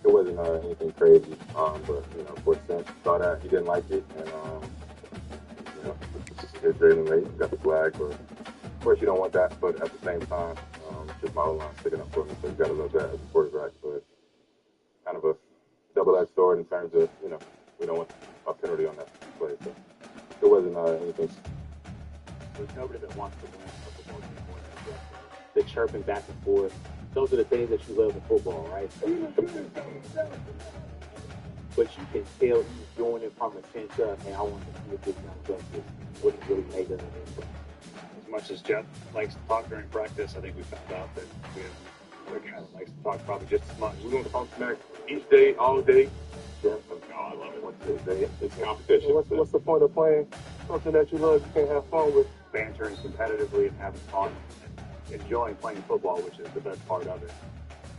It wasn't anything crazy, but of course, Sam saw that he didn't like it, and it's Jalen late, got the flag, but of course you don't want that. But at the same time, it's just my O line sticking up for me, so you got to love that as a quarterback. But kind of a double-edged sword in terms of we don't want a penalty on that play. So it wasn't anything. There's nobody that wants to win a football game more than that. The chirping back and forth. Those are the things that you love in football, right? But you can tell he's doing it from a sense of, hey, I want to see if this young justice what he really made of it. As much as Jeff likes to talk during practice, I think we found out that we have a guy that likes to talk probably just as much. We're going to talk smack each day, all day. Yeah, I love it. It's competition. What's the point of playing something that you love you can't have fun with? Bantering competitively and having fun and enjoying playing football, which is the best part of it.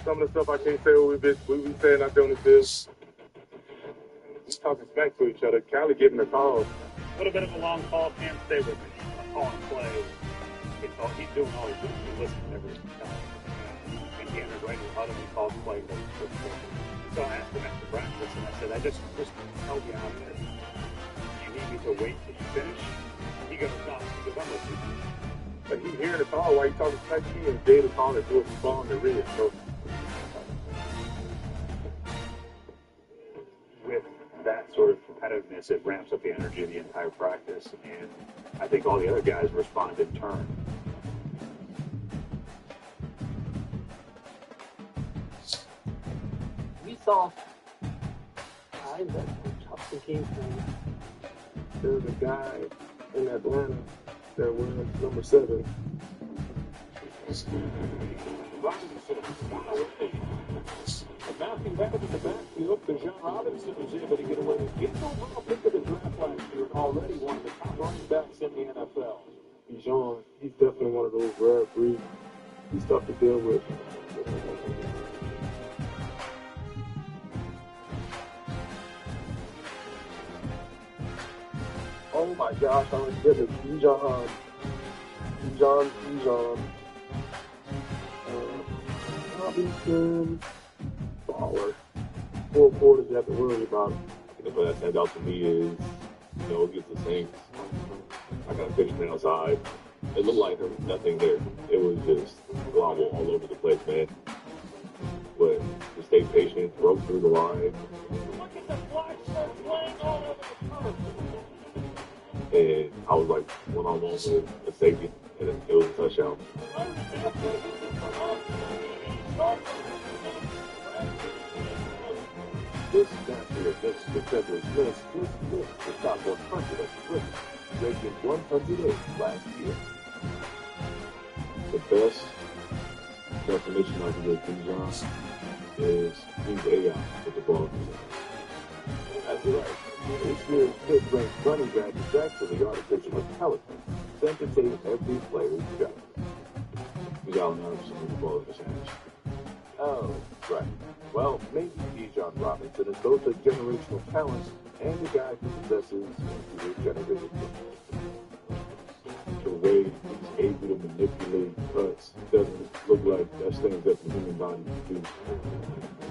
Some of the stuff I can't say what we be saying out there on the field. We talking smack to each other. Callie giving the call. A little bit of a long call. Can't stay with me. I'm calling play. He's doing all he's doing. He's listening to everything. And he entered right in the huddle. He called play. So I asked him after practice, and I said, I just help you out there. You need me to wait till you finish? He goes, no, because I'm listening. But he hearing the call while he talking smack to me and Jay the call that threw a ball in the rear. So with that sort of competitiveness, it ramps up the energy of the entire practice, and I think all the other guys respond in turn. We saw guys that Justin Kingston. There's a guy in Atlanta that wears number 7. Bouncing back into the backfield, Bijan Robinson was able to get away with getting overall pick of the draft last year and already one of the top running backs in the NFL. Bijan, he's definitely one of those rare breeds. He's tough to deal with. Oh my gosh, I was getting Bijan. Robinson, baller. 4 quarters, you have to worry about him. What that stands out to me is, against the Saints, I got a picture from outside. It looked like there was nothing there. It was just global all over the place, man. But to stay patient, broke through the line. Look at the black shirts laying all over the turf. And I was like one-on-one with a safety, and it was a touchdown. This master against defenders missed the top 100 of Britain, ranking 108 last year. The best definition I can give Bijan is he's AI with the ball. That's right. This year's fifth-ranked running back is actually artificial intelligence, sent to save every player's job. We got 100% of the ball in his hands. Oh, right. Well, maybe Bijan Robinson is both a generational talent and a guy who possesses computer-generated The way he's able to manipulate cuts doesn't look like that's things that the human body can do.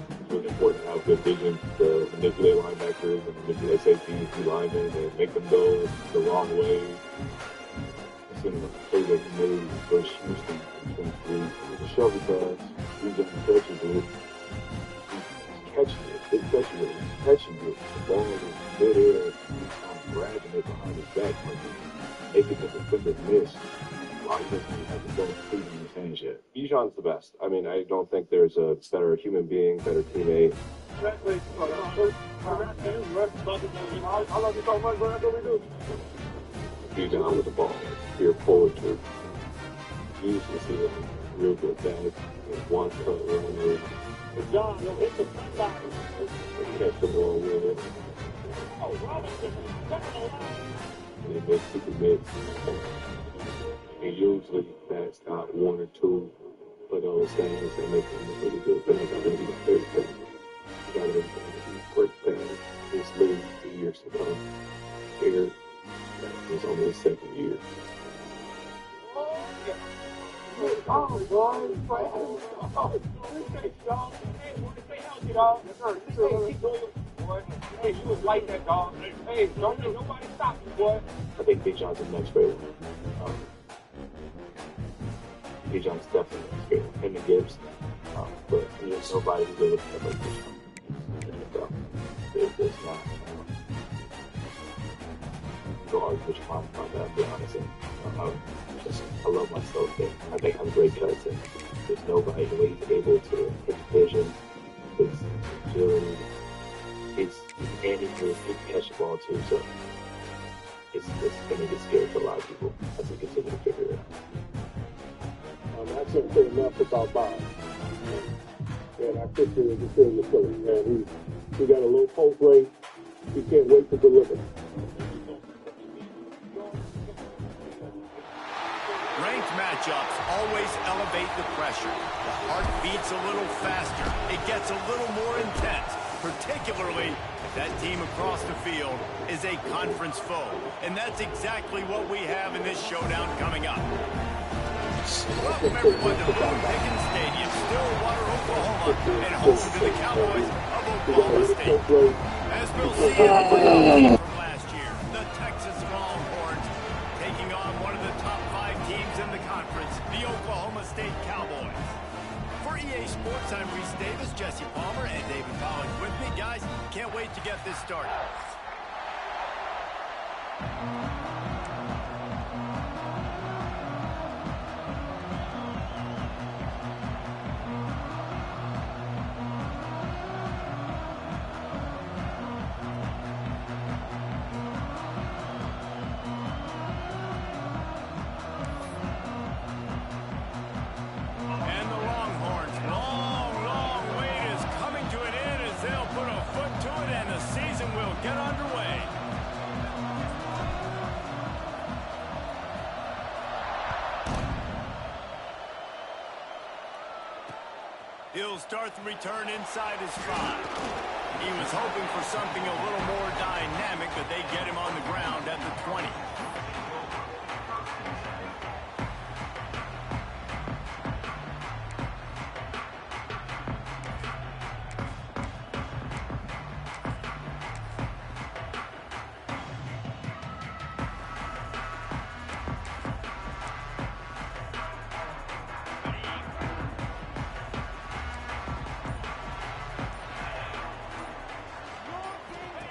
It's really important to have good vision to manipulate linebackers and manipulate safeties, D linemen, and make them go the wrong way. It's in the play that he made versus Houston in 23. It was a shovel pass. He just catches it. He's catching it. He's catching it. The ball is midair. He's kind of grabbing it behind his back. Making the defender miss. Why doesn't he have the ball completely in his hands yet? Bijan's the best. I mean, I don't think there's a better human being, better teammate. I love you so much, but that's what we do. Bijan with the ball. Pure poetry. You used to see a real good bag with one cut running. John, you'll hit the front line. Catch the ball with it. Oh, Robinson, second line. And they make super mix. And usually that's got 1 or 2 of those things that make them a really good thing. I think he's a great thing. You got to be a great thing. This league for years to come. Here, it's only his 2nd year. Oh, boy. Hey, you was like that, dog. Hey, don't let nobody stop you, boy. I think Bijan's the next favorite. Bijan's definitely the next favorite. Him and Gibbs. But there's nobody who's able to play like Bijan. There's not. Go argue with your mom about that, to be honest. I love myself, and I think I'm a great cuts, and there's nobody the way he's able to hit the vision, his agility, and he can catch the ball too, so it's going to get scary for a lot of people as we continue to figure it out. I can't say enough about Bob. And I think he was a serious killer, man. He got a little post rate. He can't wait to deliver. Ranked matchups always elevate the pressure. The heart beats a little faster. It gets a little more intense, particularly if that team across the field is a conference foe. And that's exactly what we have in this showdown coming up. Welcome everyone to Boone Pickens Stadium, Stillwater, Oklahoma, and home to the Cowboys of Oklahoma State. As we'll see from last year, the Texas Longhorns taking on one of the top 5 teams in the country. EA Sports, I'm Reese Davis, Jesse Palmer, and David Pollack with me. Guys, can't wait to get this started. Get underway. He'll start the return inside his 5. He was hoping for something a little more dynamic, but they get him on the ground at the 20.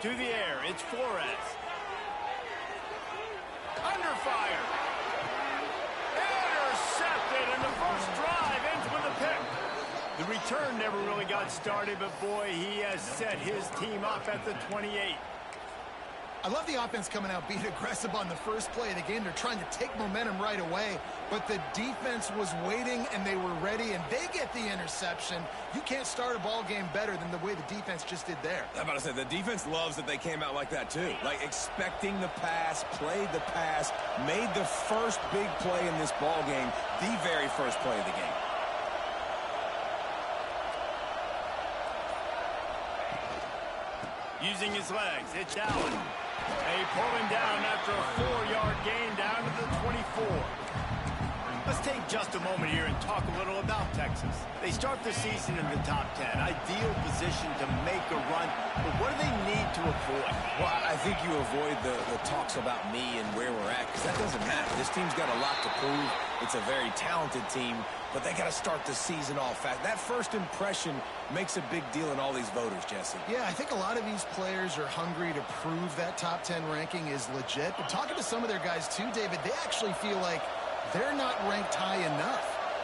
To the air, it's Flores. Under fire. Intercepted, and the first drive ends with a pick. The return never really got started, but boy, he has set his team up at the 28. I love the offense coming out, being aggressive on the first play of the game. They're trying to take momentum right away, but the defense was waiting, and they were ready, and they get the interception. You can't start a ball game better than the way the defense just did there. I'm about to say, the defense loves that they came out like that, too. Like, expecting the pass, played the pass, made the first big play in this ball game, the very first play of the game. Using his legs, it's Allen. They pull him down after a 4-yard gain down to the 24. Let's take just a moment here and talk a little about Texas. They start the season in the top 10. Ideal position to make a run, but what do they need to avoid? Well, I think you avoid the talks about me and where we're at, because that doesn't matter. This team's got a lot to prove. It's a very talented team, but they got to start the season off fast. That first impression makes a big deal in all these voters, Jesse. Yeah, I think a lot of these players are hungry to prove that top 10 ranking is legit. But talking to some of their guys too, David, they actually feel like they're not ranked high enough.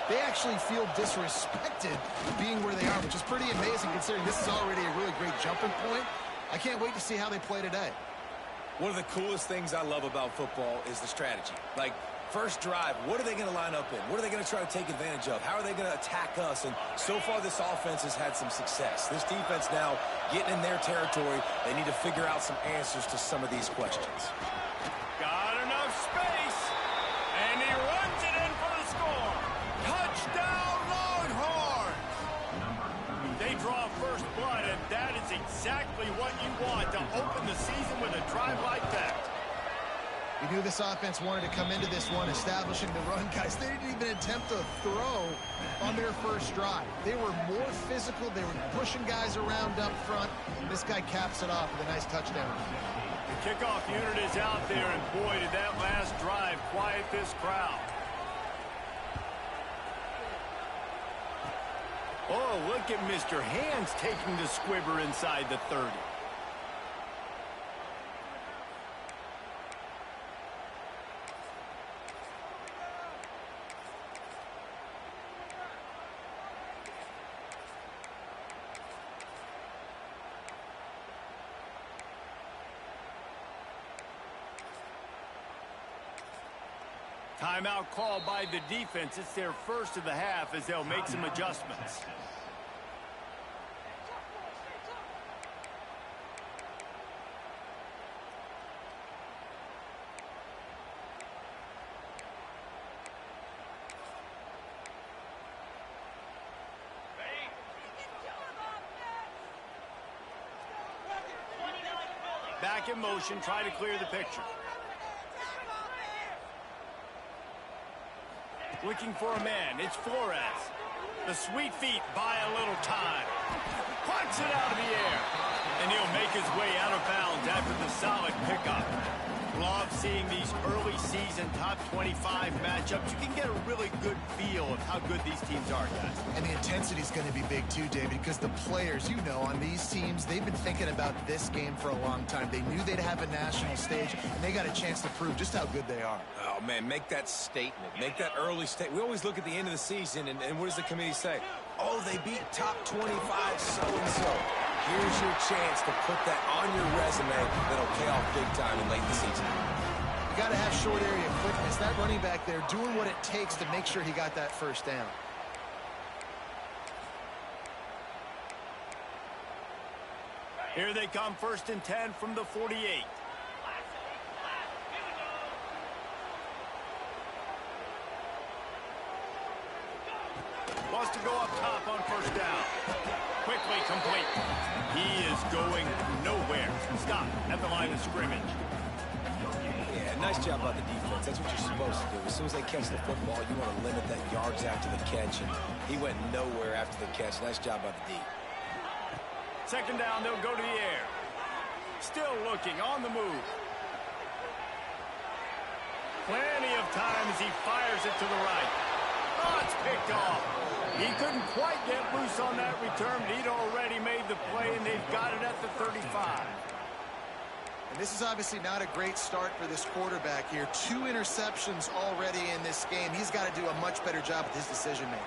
They actually feel disrespected being where they are, which is pretty amazing considering this is already a really great jumping point. I can't wait to see how they play today. One of the coolest things I love about football is the strategy. Like, first drive, what are they going to line up in? What are they going to try to take advantage of? How are they going to attack us? And so far, this offense has had some success. This defense now getting in their territory. They need to figure out some answers to some of these questions. Got enough space, and he runs it in for the score. Touchdown, Longhorns! They draw first blood, and that is exactly what you want to open the season with a drive like that. You knew this offense wanted to come into this one establishing the run, guys. They didn't even attempt to throw on their first drive. They were more physical. They were pushing guys around up front. This guy caps it off with a nice touchdown. The kickoff unit is out there, and boy, did that last drive quiet this crowd. Oh, look at Mr. Hands taking the squibber inside the 30. Timeout called by the defense. It's their first of the half as they'll make some adjustments. Back in motion, try to clear the picture. Looking for a man, it's Flores. The sweet feet buy a little time. Punts it out of the air. And he'll make his way out of bounds after the solid pickup. Love seeing these early season top 25 matchups. You can get a really good feel of how good these teams are, guys. And the intensity is going to be big too, David, because the players, you know, on these teams, they've been thinking about this game for a long time. They knew they'd have a national stage, and they got a chance to prove just how good they are. Oh, man, make that statement. Make that early statement. We always look at the end of the season, and what does the committee say? Oh, they beat top 25 so-and-so. Here's your chance to put that on your resume that'll pay off big time in late in the season. You got to have short area quickness. That running back there doing what it takes to make sure he got that first down. Here they come, 1st and 10 from the 48. Wants to go up top on 1st down. Quickly complete. He is going nowhere. Stop at the line of scrimmage. Yeah, nice job by the defense. That's what you're supposed to do. As soon as they catch the football, you want to limit that yards after the catch, and he went nowhere after the catch. Nice job by the D. 2nd down, they'll go to the air. Still looking, on the move. Plenty of time as he fires it to the right. Oh, it's picked off. He couldn't quite get loose on that return, but he'd already made the play, and they've got it at the 35. And this is obviously not a great start for this quarterback here. 2 interceptions already in this game. He's got to do a much better job with his decision-making.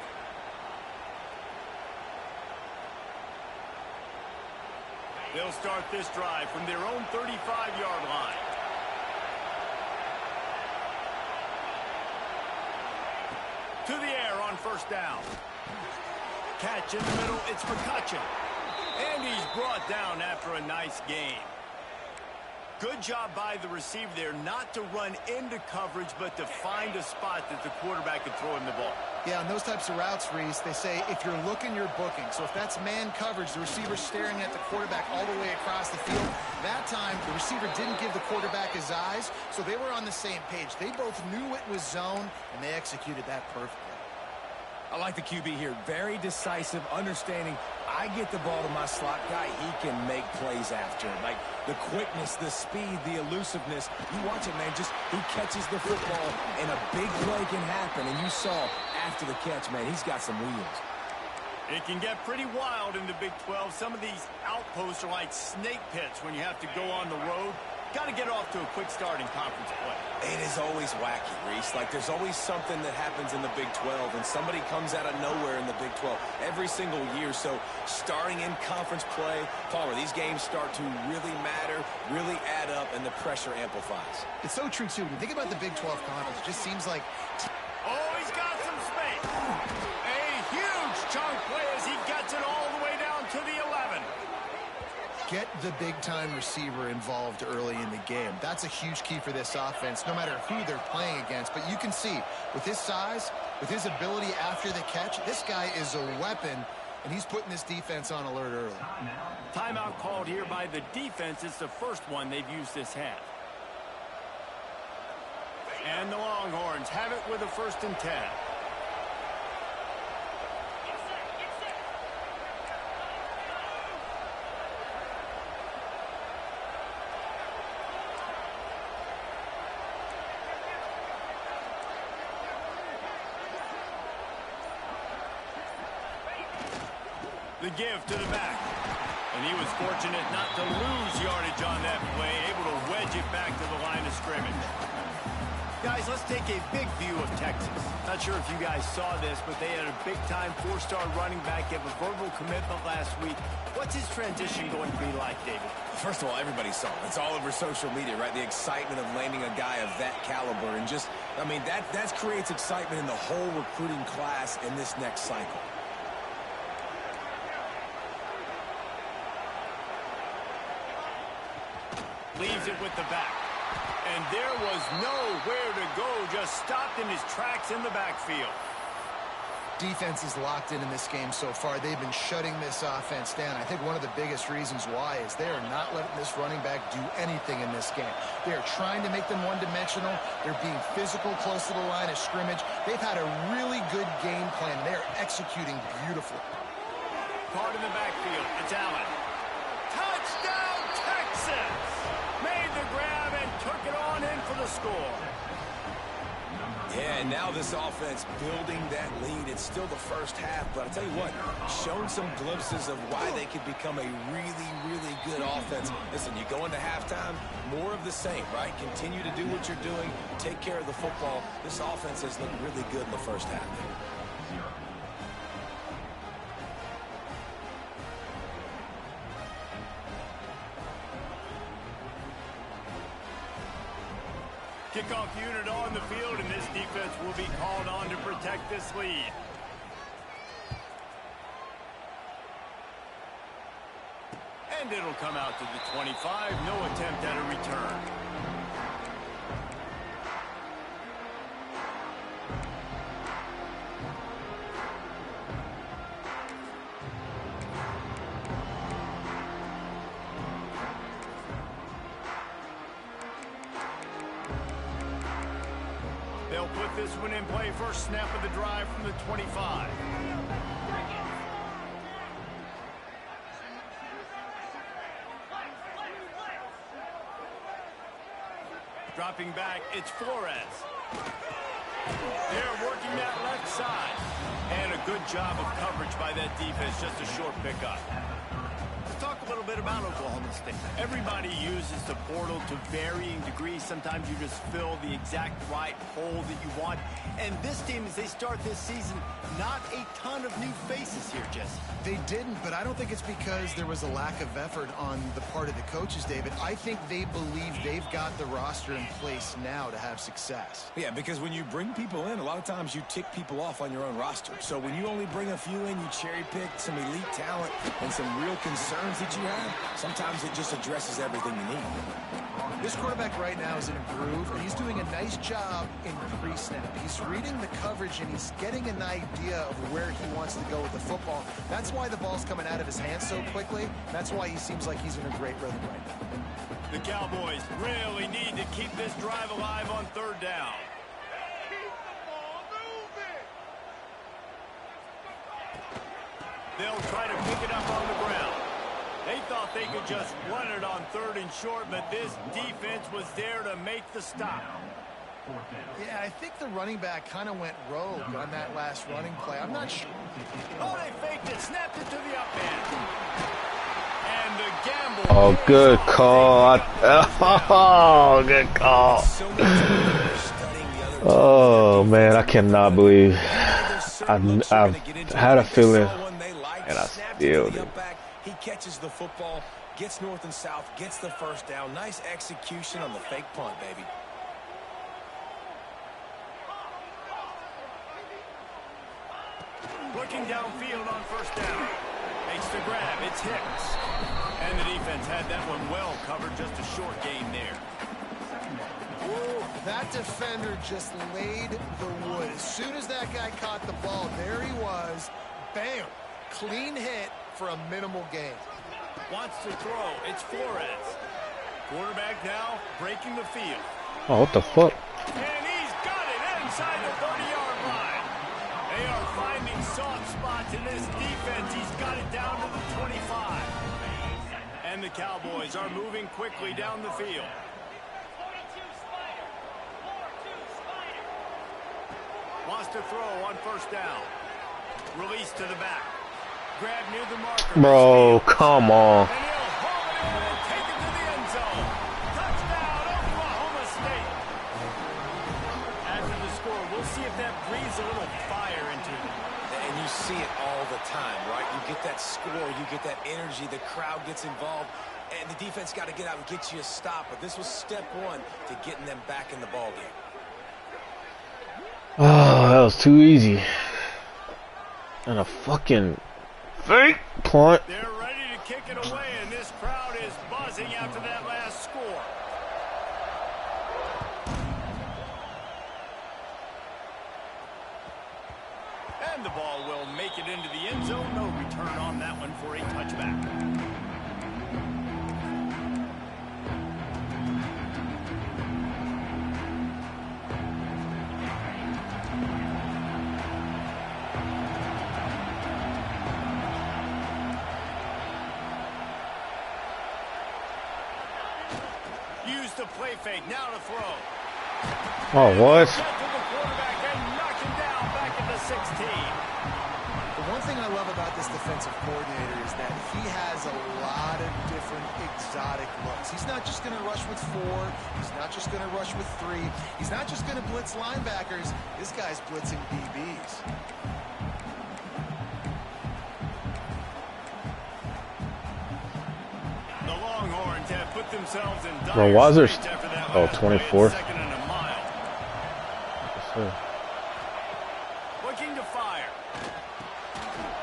They'll start this drive from their own 35-yard line. To the air on 1st down. Catch in the middle, it's McCutcheon. And he's brought down after a nice game. Good job by the receiver there not to run into coverage, but to find a spot that the quarterback can throw him the ball. Yeah, on those types of routes, Reese, they say if you're looking, you're booking. So if that's man coverage, the receiver's staring at the quarterback all the way across the field. That time, the receiver didn't give the quarterback his eyes, so they were on the same page. They both knew it was zone, and they executed that perfectly. I like the QB here. Very decisive, understanding. I get the ball to my slot guy. He can make plays after. Like the quickness, the speed, the elusiveness. You watch it, man. Just he catches the football, and a big play can happen. And you saw after the catch, man, he's got some wheels. It can get pretty wild in the Big 12. Some of these outposts are like snake pits when you have to go on the road. Got to get off to a quick start in conference play. It is always wacky, Reese. Like, there's always something that happens in the Big 12, and somebody comes out of nowhere in the Big 12 every single year. So, starting in conference play, Palmer, these games start to really matter, really add up, and the pressure amplifies. It's so true, too. When you think about the Big 12 conference, it just seems like... Oh, he's got some space. A huge chunk play as he gets it all the way down to the 11. Get the big-time receiver involved early in the game. That's a huge key for this offense, no matter who they're playing against. But you can see, with his size, with his ability after the catch, this guy is a weapon, and he's putting this defense on alert early. Timeout called here by the defense. It's the first one they've used this half. And the Longhorns have it with a 1st and 10. The give to the back. And he was fortunate not to lose yardage on that play, able to wedge it back to the line of scrimmage. Guys, let's take a big view of Texas. Not sure if you guys saw this, but they had a big-time 4-star running back give a verbal commitment last week. What's his transition going to be like, David? First of all, everybody saw it. It's all over social media, right? The excitement of landing a guy of that caliber. And just, I mean, that creates excitement in the whole recruiting class in this next cycle. Leaves it with the back. And there was nowhere to go, just stopped in his tracks in the backfield. Defense is locked in this game so far. They've been shutting this offense down. I think one of the biggest reasons why is they are not letting this running back do anything in this game. They are trying to make them one-dimensional. They're being physical close to the line of scrimmage. They've had a really good game plan. They're executing beautifully. Part in the backfield. It's Allen. Touchdown, Texas! Made the grab and took it on score. Yeah, and now this offense building that lead. It's still the first half, but I'll tell you what, shown some glimpses of why they could become a really, really good offense. Listen, you go into halftime, more of the same, right? Continue to do what you're doing, take care of the football. This offense has looked really good in the first half. Kickoff unit on the field, and this defense will be called on to protect this lead. And it'll come out to the 25. No attempt at a return. They'll put this one in play. First snap of the drive from the 25. Dropping back, it's Flores. They're working that left side. And a good job of coverage by that defense, just a short pickup. Let's talk a little bit about Oklahoma State. Everybody uses the portal to varying degrees. Sometimes you just fill the exact right hole that you want. And this team, as they start this season, not a ton of new faces here, Jesse. They didn't, but I don't think it's because there was a lack of effort on the part of the coaches, David. I think they believe they've got the roster in place now to have success. Yeah, because when you bring people in, a lot of times you tick people off on your own roster. So when you only bring a few in, you cherry pick some elite talent and some real concerns that you have, sometimes it just addresses everything you need. This quarterback right now is in a groove, and he's doing a nice job in pre-snap. He's reading the coverage, and he's getting an idea of where he wants to go with the football. That's why the ball's coming out of his hands so quickly. That's why he seems like he's in a great rhythm right now. The Cowboys really need to keep this drive alive on third down. They'll try to pick it up on the ground. They thought they could just run it on third and short, but this defense was there to make the stop. Yeah, I think the running back kind of went rogue on that last running play. I'm not sure. Oh, they faked it, snapped it to the up end. And the gamble. Oh, good call. Oh, good call. Oh, man, I cannot believe I've had a feeling, and I still did. He catches the football, gets north and south, gets the first down. Nice execution on the fake punt, baby. Looking downfield on first down. Makes the grab. It's Hicks. And the defense had that one well covered. Just a short gain there. Ooh, that defender just laid the wood. As soon as that guy caught the ball, there he was. Bam. Clean hit for a minimal gain. Wants to throw. It's Flores. Quarterback now breaking the field. Oh, what the fuck? And he's got it inside the 30-yard line. They are finding soft spots in this defense. He's got it down to the 25. And the Cowboys are moving quickly down the field. Wants to throw on first down. Release to the back. Grab near the marker. Bro, come on. And he'll hold it in and take it to the end zone. Touchdown, Oklahoma State. After the score, we'll see if that breathes a little fire into it. And you see it all the time, right? You get that score, you get that energy, the crowd gets involved, and the defense got to get out and get you a stop. But this was step one to getting them back in the ballgame. Oh, that was too easy. And a fucking fake punt. They're ready to kick it away, and this crowd is buzzing after that last score. And the ball will make it into the end zone. No return on that one for a touchback. Use the play fake. Now to throw. Oh, what? Get to the quarterback and knock him down back at the 16. The one thing I love about this defensive coordinator is that he has a lot of different exotic looks. He's not just going to rush with 4. He's not just going to rush with 3. He's not just going to blitz linebackers. This guy's blitzing DBs. The Longhorns have put themselves in Bro, dire why is there... straits after that Oh, last play at 24. second and a mile. Looking to fire.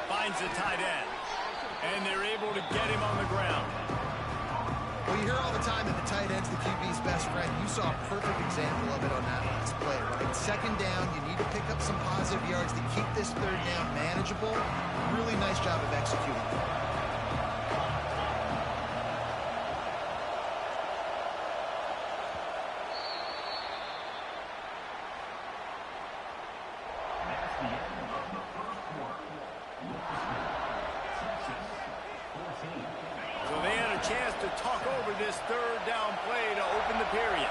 Finds the tight end. And they're able to get him on the ground. Well, you hear all the time that the tight end's the QB's best friend. You saw a perfect example of it on that last play, right? Second down, you need to pick up some positive yards to keep this third down manageable. Really nice job of executing that. So they had a chance to talk over this third down play to open the period.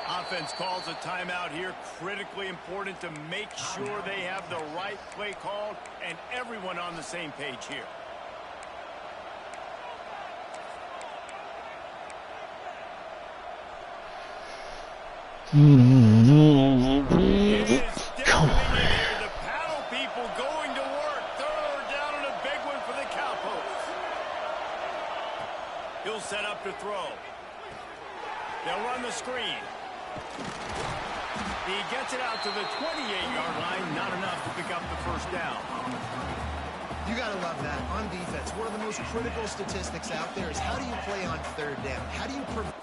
Offense calls a timeout here. Critically important to make sure they have the right play called and everyone on the same page here. It is Come on. stiffening in here. The paddle people going to work. Third down and a big one for the Cowpokes. He'll set up to throw. They'll run the screen. He gets it out to the 28-yard line. Not enough to pick up the first down. You got to love that. On defense, one of the most critical statistics out there is how do you play on third down? How do you prevent...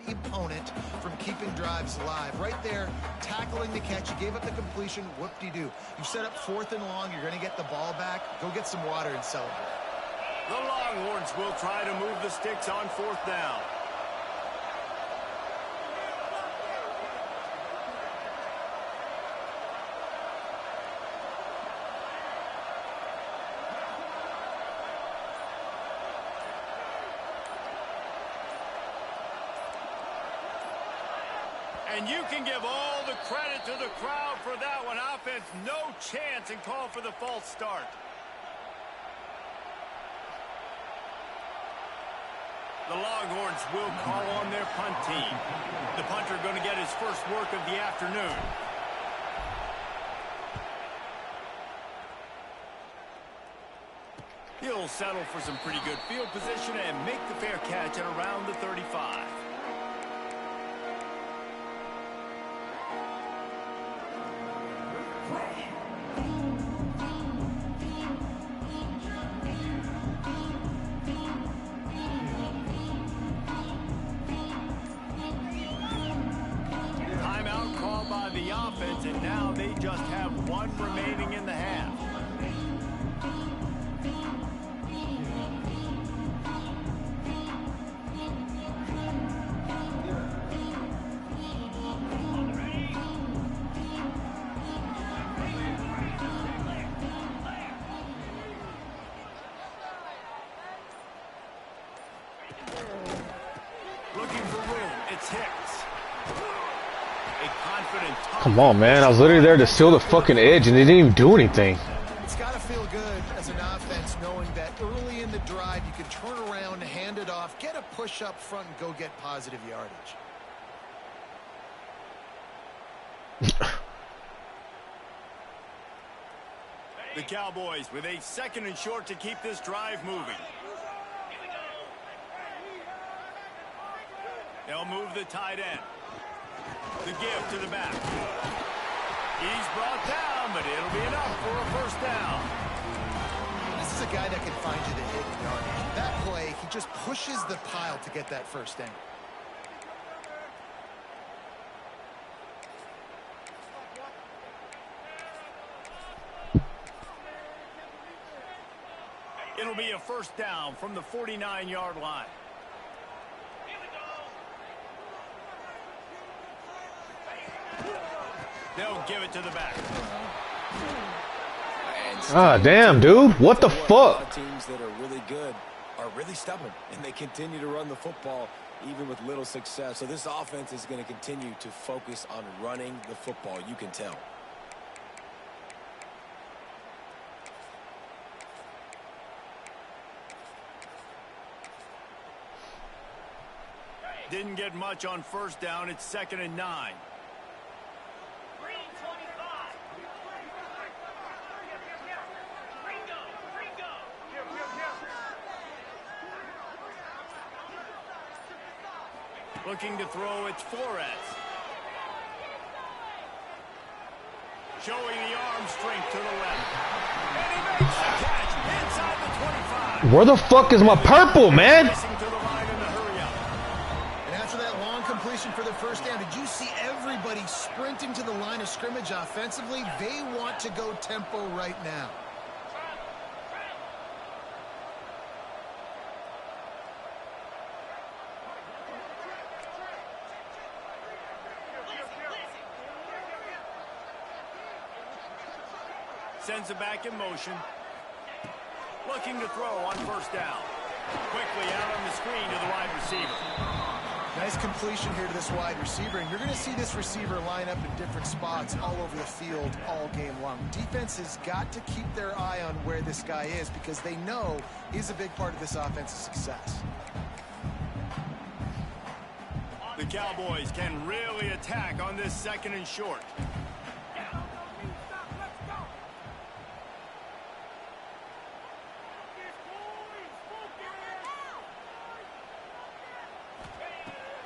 the opponent from keeping drives alive? Right there, tackling the catch. You gave up the completion. Whoop-de-doo. You set up 4th and long. You're going to get the ball back. Go get some water and celebrate. The Longhorns will try to move the sticks on 4th down. And you can give all the credit to the crowd for that one. Offense, no chance, and call for the false start. The Longhorns will call on their punt team. The punter going to get his first work of the afternoon. He'll settle for some pretty good field position and make the fair catch at around the 35. Timeout called by the offense, and now they just have one remaining in the half. Looking for room. It's Hicks. A confident Come on, man. I was literally there to steal the fucking edge, and they didn't even do anything. It's got to feel good as an offense knowing that early in the drive you can turn around, hand it off, get a push up front, and go get positive yardage. The Cowboys with a 2nd and short to keep this drive moving. They'll move the tight end. The give to the back. He's brought down, but it'll be enough for a first down. This is a guy that can find you the hidden yardage. That play, he just pushes the pile to get that first down. It'll be a first down from the 49-yard line. They'll give it to the back. Ah, damn, dude. What the fuck? Teams that are really good are really stubborn, and they continue to run the football even with little success. So this offense is going to continue to focus on running the football. You can tell. Didn't get much on first down. It's 2nd and 9. Looking to throw, it's Flores. Showing the arm strength to the left. And he makes the catch inside the 25. Where the fuck is my purple, man? And after that long completion for the first down, did you see everybody sprinting to the line of scrimmage offensively? They want to go tempo right now. Sends it back in motion. Looking to throw on first down. Quickly out on the screen to the wide receiver. Nice completion here to this wide receiver, and you're going to see this receiver line up in different spots all over the field all game long. Defense has got to keep their eye on where this guy is because they know he's a big part of this offense's success. The Cowboys can really attack on this 2nd and short.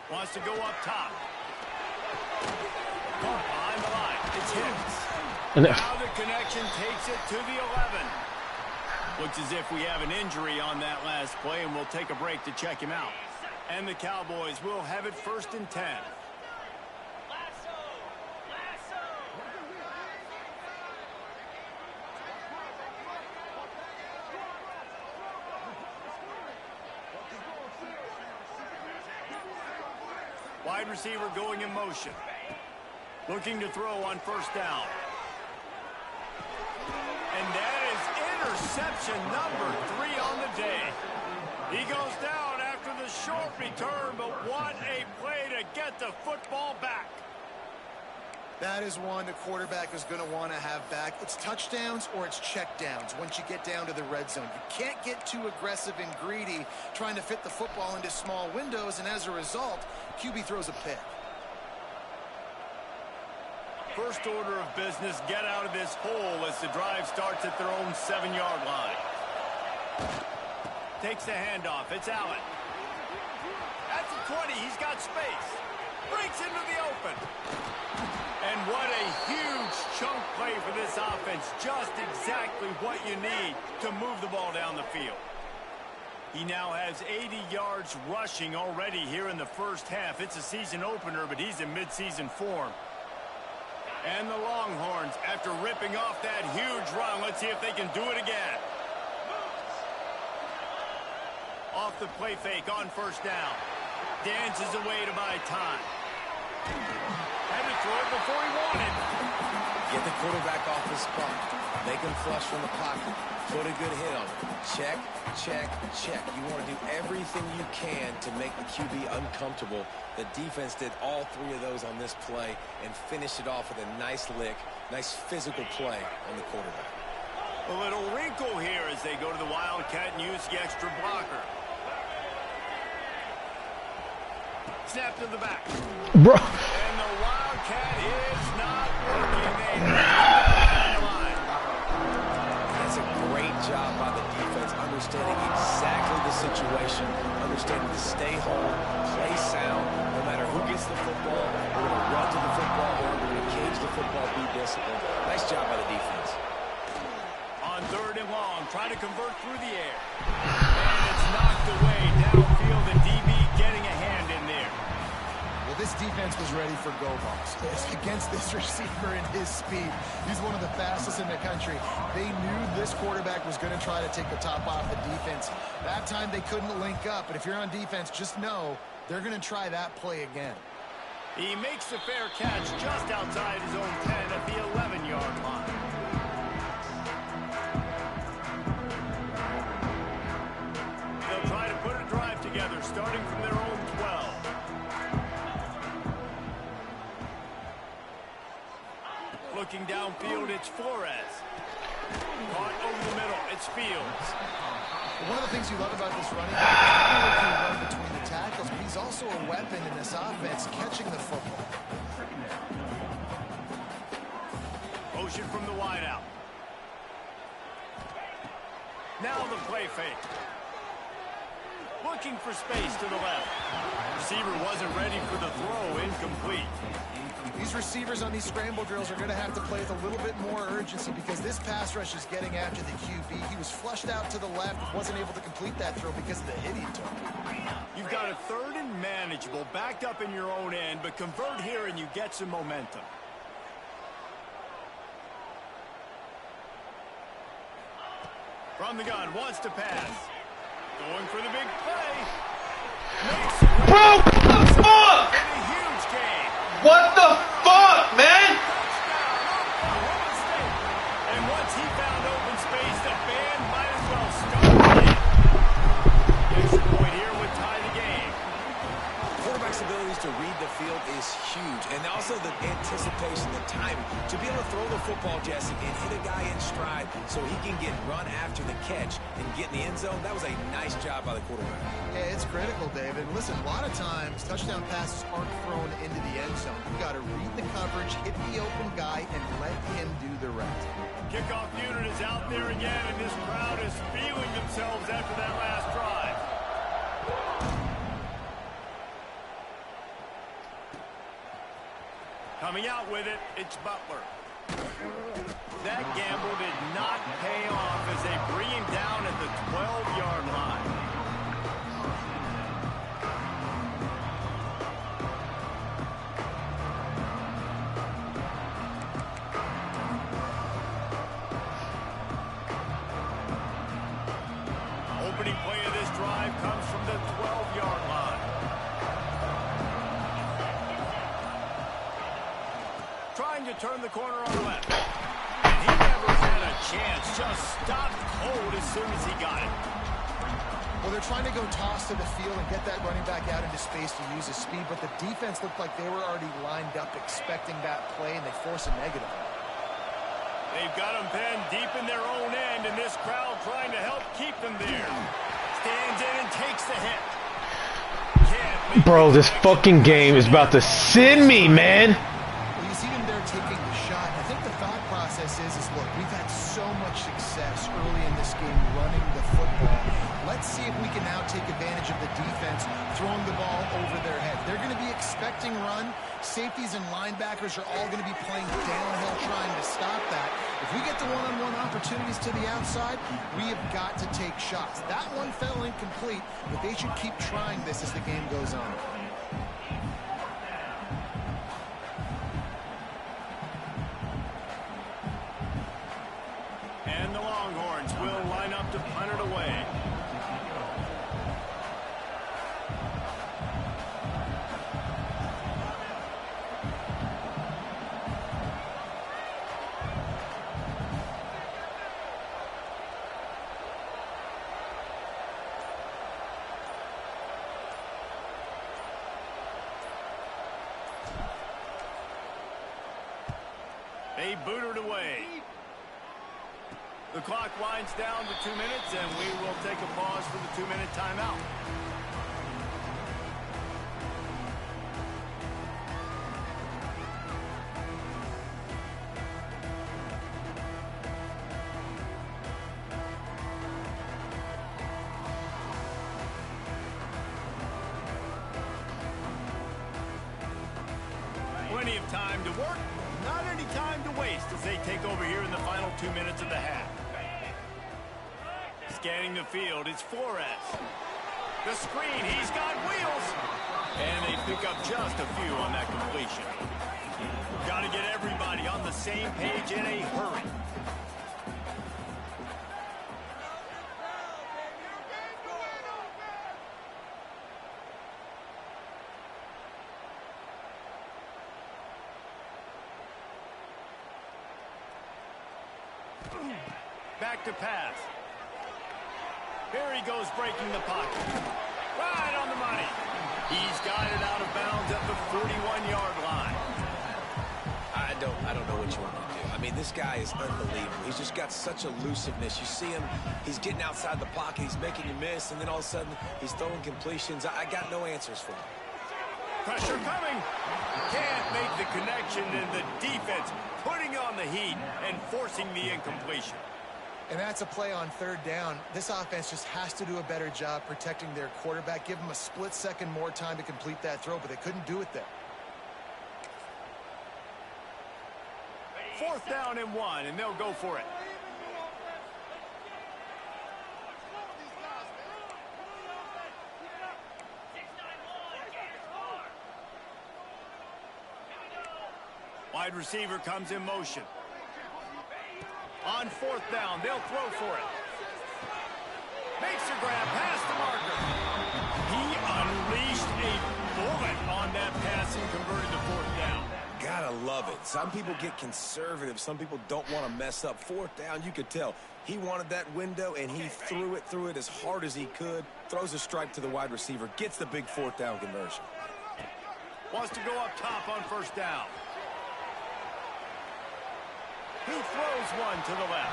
Wants to go up top. Behind the line. It's Hicks. Now the connection takes it to the 11. Looks as if we have an injury on that last play, and we'll take a break to check him out. And the Cowboys will have it 1st and 10. Wide receiver going in motion. Looking to throw on first down. And that is interception number 3 on the day. He goes down after the short return, but what a play to get the football back. That is one the quarterback is going to want to have back. It's touchdowns or it's checkdowns once you get down to the red zone. You can't get too aggressive and greedy trying to fit the football into small windows, and as a result, QB throws a pick. First order of business, get out of this hole as the drive starts at their own 7-yard line. Takes the handoff. It's Allen. At the 20, he's got space. Breaks into the open. And what a huge chunk play for this offense. Just exactly what you need to move the ball down the field. He now has 80 yards rushing already here in the first half. It's a season opener, but he's in midseason form. And the Longhorns, after ripping off that huge run, let's see if they can do it again. Off the play fake on first down. Dances away to buy time. Had to throw it before he wanted. Get the quarterback off the spot. Make him flush from the pocket. Put a good hit on him. Check, check, check. You want to do everything you can to make the QB uncomfortable. The defense did all 3 of those on this play and finished it off with a nice lick, nice physical play on the quarterback. A little wrinkle here as they go to the Wildcat and use the extra blocker. Snap to the back. Bro. And the Wildcat is not working. That's a great job by the defense, understanding exactly the situation, understanding to stay home, play sound. No matter who gets the football, we're going to run to the football, or we're going to cage the football, be discipline. Nice job by the defense. On 3rd and long, trying to convert through the air. And it's knocked away downfield. The DB getting a hand in there. Well, this defense was ready for go balls. Against this receiver and his speed. He's one of the fastest in the country. They knew this quarterback was going to try to take the top off the defense. That time they couldn't link up. But if you're on defense, just know they're going to try that play again. He makes the fair catch just outside his own 10 at the 11-yard line. They'll try to put a drive together starting from their own 12. Looking downfield, it's Flores. Caught over the middle, it's Fields. One of the things you love about this running back is not only can he run between the tackles, but he's also a weapon in this offense, catching the football. Motion from the wideout. Now the play fake. Looking for space to the left. Receiver wasn't ready for the throw, incomplete. These receivers on these scramble drills are going to have to play with a little bit more urgency because this pass rush is getting after the QB. He was flushed out to the left, wasn't able to complete that throw because of the hit he took. You've got a 3rd and manageable, backed up in your own end, but convert here and you get some momentum. From the gun, wants to pass. Going for the big play. Bro, what the fuck? A huge game. What the fuck, man? And once he found open space, the band might as well start it. Extra point here would tie the game. Quarterback's abilities to read the field is huge. And also the anticipation, the timing. To be able to throw the football, Jesse, and hit a guy in stride so he can get run after the catch and get in the end zone, that was a nice job by the quarterback. Yeah, it's critical, David. Listen, a lot of times, touchdown passes aren't thrown into the end zone. You've got to read the coverage, hit the open guy, and let him do the rest. Kickoff unit is out there again, and this crowd is feeling themselves after that last drive. Coming out with it, it's Butler. That gamble did not pay off as they bring him down at the 12-yard line. Opening play of this drive comes from the 12-yard line. Trying to turn the corner on the left. And he never had a chance. Just stopped cold as soon as he got it. Well, they're trying to go toss to the field and get that running back out into space to use his speed, but the defense looked like they were already lined up expecting that play, and they force a negative. They've got him pinned deep in their own end, and this crowd trying to help keep them there. Stands in and takes the hit. Bro, this fucking game is about to send me, man. Well, you see them there taking the shot. I think the thought process is look, we've had so much success early in this game running the football. Let's see if we can now take advantage of the defense throwing the ball over their head. They're going to be expecting run. Safeties and linebackers are all going to be playing downhill trying to stop that. If we get the one-on-one opportunities to the outside, we have got to take shots. That one fell incomplete, but they should keep trying this as the game goes on. And the Longhorns will line up to punt it away. They booted away. The clock winds down to 2 minutes, and we will take a pause for the 2-minute timeout. Plenty of time to work. Not any time to waste as they take over here in the final 2 minutes of the half. Scanning the field, it's Flores. The screen, he's got wheels. And they pick up just a few on that completion. Got to get everybody on the same page in a hurry. Back to pass. Here he goes breaking the pocket. Right on the money. He's got it out of bounds at the 41-yard line. I don't know what you want to do. I mean, this guy is unbelievable. He's just got such elusiveness. You see him, he's getting outside the pocket, he's making you miss, and then all of a sudden, he's throwing completions. I got no answers for him. Pressure coming. Can't make the connection, and the defense putting on the heat and forcing the incompletion. And that's a play on third down. This offense just has to do a better job protecting their quarterback. Give them a split second more time to complete that throw, but they couldn't do it there. 4th down and 1, and they'll go for it. Wide receiver comes in motion. On 4th down, they'll throw for it. Makes a grab past the marker. He unleashed a bullet on that pass and converted to 4th down. Gotta love it. Some people get conservative. Some people don't want to mess up. 4th down, you could tell. He wanted that window, and he threw it as hard as he could. Throws a strike to the wide receiver. Gets the big 4th down conversion. Wants to go up top on 1st down. He throws one to the left.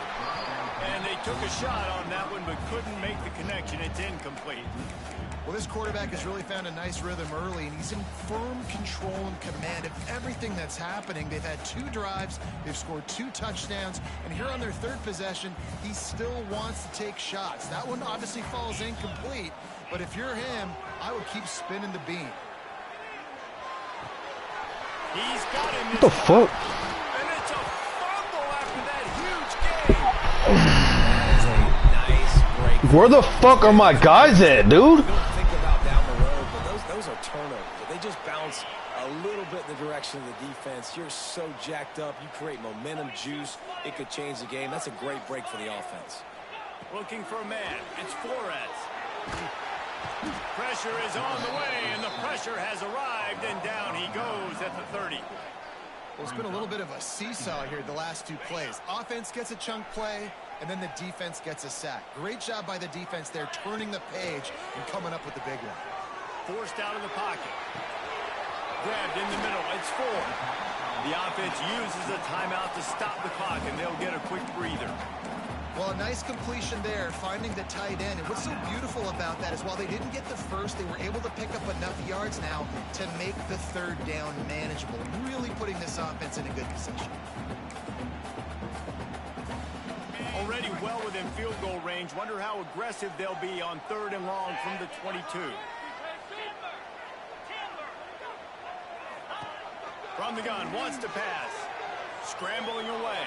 And they took a shot on that one, but couldn't make the connection. It's incomplete. Well, this quarterback has really found a nice rhythm early, and he's in firm control and command of everything that's happening. They've had 2 drives. They've scored 2 touchdowns. And here on their 3rd possession, he still wants to take shots. That one obviously falls incomplete. But if you're him, I would keep spinning the beam. He's got him. What the fuck? And it's a fumble after that huge game. That is a nice break. Where the fuck are my guys at, dude? Don't think about down the road, but those are turnovers. If they just bounce a little bit in the direction of the defense, you're so jacked up. You create momentum, juice. It could change the game. That's a great break for the offense. Looking for a man. It's Flores. Pressure is on the way, and the pressure has arrived, and down he goes at the 30. Well, it's been a little bit of a seesaw here the last 2 plays. Offense gets a chunk play, and then the defense gets a sack. Great job by the defense there, turning the page and coming up with the big one. Forced out of the pocket. Grabbed in the middle. It's 4. The offense uses a timeout to stop the clock, and they'll get a quick breather. Well, a nice completion there, finding the tight end. And what's so beautiful about that is while they didn't get the first, they were able to pick up enough yards now to make the 3rd down manageable, really putting this offense in a good position. Already well within field goal range. Wonder how aggressive they'll be on 3rd and long from the 22. From the gun, wants to pass. Scrambling away.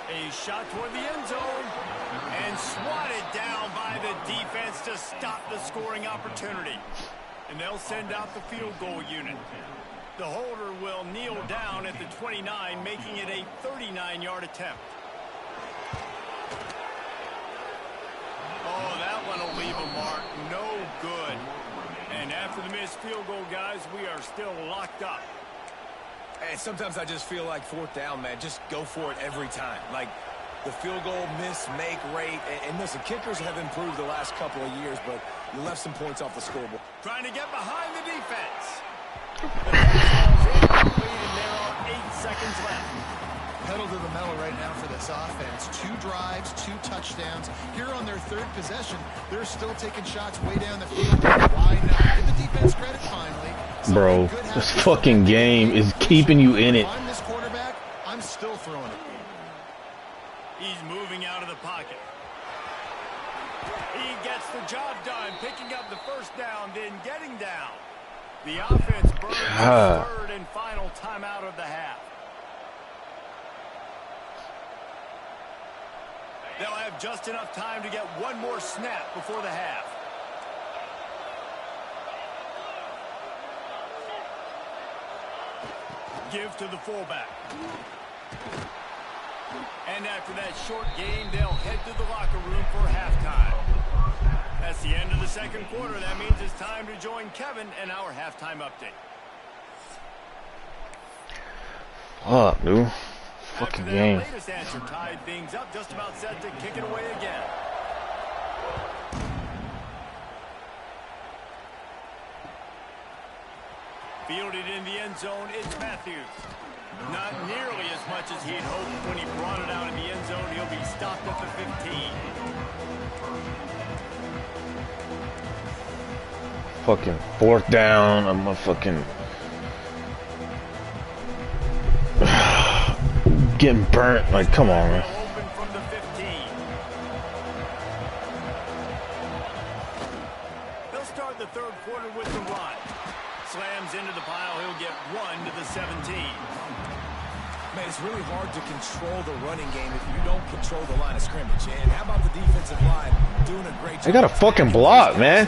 A shot toward the end zone. And swatted down by the defense to stop the scoring opportunity. And they'll send out the field goal unit. The holder will kneel down at the 29, making it a 39-yard attempt. Oh, that one will leave a mark. No good. And after the missed field goal, guys, we are still locked up. And sometimes I just feel like 4th down, man. Just go for it every time. Like the field goal miss, make rate. And listen, kickers have improved the last couple of years, but you left some points off the scoreboard. Trying to get behind the defense. The pass is incomplete, and there are 8 seconds left. Pedal to the metal right now for this offense. 2 drives, 2 touchdowns. Here on their 3rd possession, they're still taking shots way down the field. Why not? Give the defense credit finally. Bro, this fucking game is keeping you in it. If I'm this quarterback, I'm still throwing it. He's moving out of the pocket. He gets the job done, picking up the 1st down, then getting down. The offense burns the 3rd and final timeout of the half. They'll have just enough time to get one more snap before the half. Give to the fullback. And after that short game, they'll head to the locker room for halftime. That's the end of the second quarter. That means it's time to join Kevin and our halftime update. Fuck, dude. Fucking game. Latest answer tied things up, just about set to kick it away again. Fielded in the end zone, it's Matthews. Not nearly as much as he'd hoped when he brought it out in the end zone. He'll be stopped at the 15. Fucking fourth down. I'm a fucking getting burnt. Like, come on, man. Open from the 15. They'll start the third quarter with the run. Slams into the pile. He'll get 1 to the 17. Man, it's really hard to control the running game if you don't control the line of scrimmage. And how about the defensive line doing a great job? They got a fucking block, man.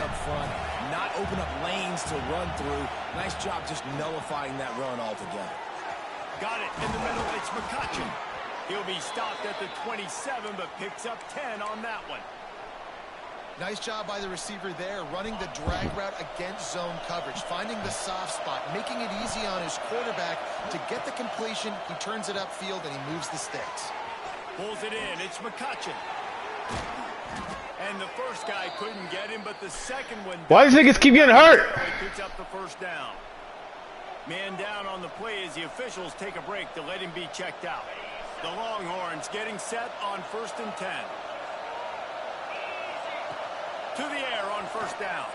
Not open up lanes to run through. Nice job just nullifying that run altogether. Got it in the middle. It's McCutcheon. He'll be stopped at the 27, but picks up 10 on that one. Nice job by the receiver there, running the drag route against zone coverage, finding the soft spot, making it easy on his quarterback to get the completion. He turns it upfield, and he moves the sticks. Pulls it in. It's McCutcheon. And the first guy couldn't get him, but the second one... Why do these niggas keep getting hurt? He picks up the first down. Man down on the play as the officials take a break to let him be checked out. The Longhorns getting set on 1st and 10. To the air on first down.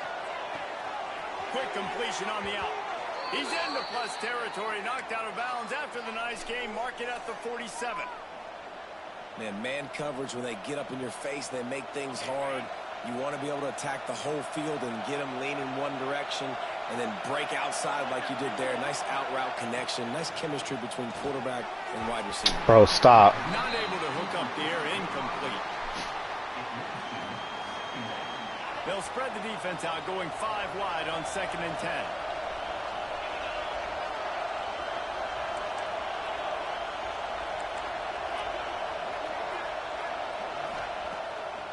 Quick completion on the out. He's into plus territory, knocked out of bounds after the nice game. Mark it at the 47. Man coverage, when they get up in your face, they make things hard. You want to be able to attack the whole field and get them leaning one direction and then break outside like you did there. Nice out route connection. Nice chemistry between quarterback and wide receiver. Bro, stop. Not able to hook up there. Incomplete. They'll spread the defense out, going 5 wide on 2nd and 10.